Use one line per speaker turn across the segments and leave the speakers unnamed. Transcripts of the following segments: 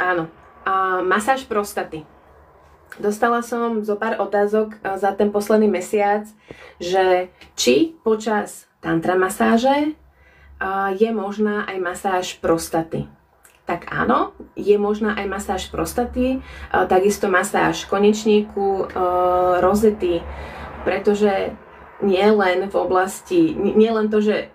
Áno. Masáž prostaty. Dostala som zo pár otázok za ten posledný mesiac, že či počas tantra masáže je možná aj masáž prostaty. Tak áno, je možná aj masáž prostaty, takisto masáž konečníku, rozety, pretože nie len to, že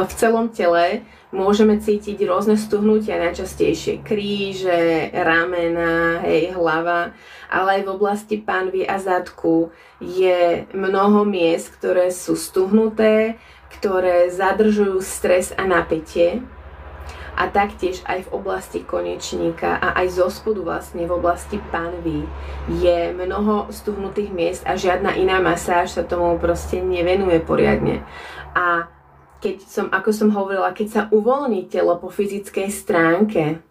v celom tele môžeme cítiť rôzne stuhnutia, najčastejšie kríže, ramena, hlava, ale aj v oblasti panvy a zadku je mnoho miest, ktoré sú stuhnuté, ktoré zadržujú stres a napätie. A taktiež aj v oblasti konečníka a aj zo spodu vlastne v oblasti panvy je mnoho stuhnutých miest a žiadna iná masáž sa tomu proste nevenuje poriadne. A ako som hovorila, keď sa uvoľní telo po fyzickej stránke,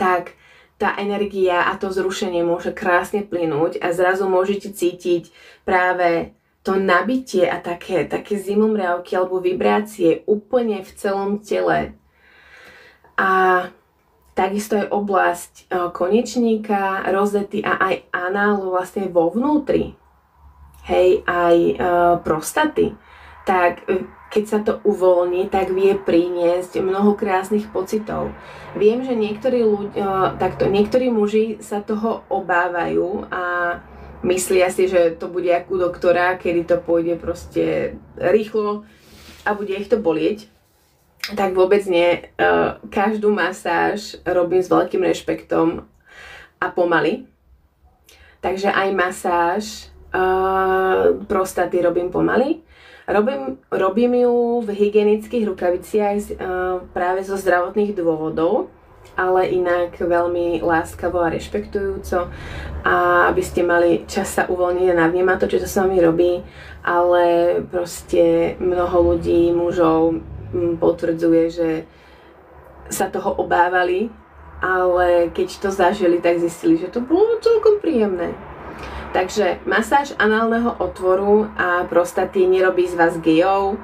tak tá energia a to zrušenie môže krásne plynúť a zrazu môžete cítiť práve to nabitie a také zimomriavky alebo vibrácie úplne v celom tele. A takisto aj oblasť konečníka, rozety a aj análu vlastne vo vnútri, aj prostaty, tak keď sa to uvoľní, tak vie priniesť mnoho krásnych pocitov. Viem, že niektorí muži sa toho obávajú a myslia si, že to bude ako u doktora, kedy to pôjde proste rýchlo a bude ich to bolieť. Tak vôbec nie. Každú masáž robím s veľkým rešpektom a pomaly. Takže aj masáž prostaty robím pomaly. Robím ju v hygienických rukaviciach práve zo zdravotných dôvodov, ale inak veľmi láskavo a rešpektujúco, a aby ste mali čas sa uvoľniť a navnímať to, čo to s vami robí, ale proste mnoho ľudí, mužov potvrdzuje, že sa toho obávali, ale keď to zažili, tak zistili, že to bolo celkom príjemné. Takže masáž análneho otvoru a prostaty nerobí z vás gejov,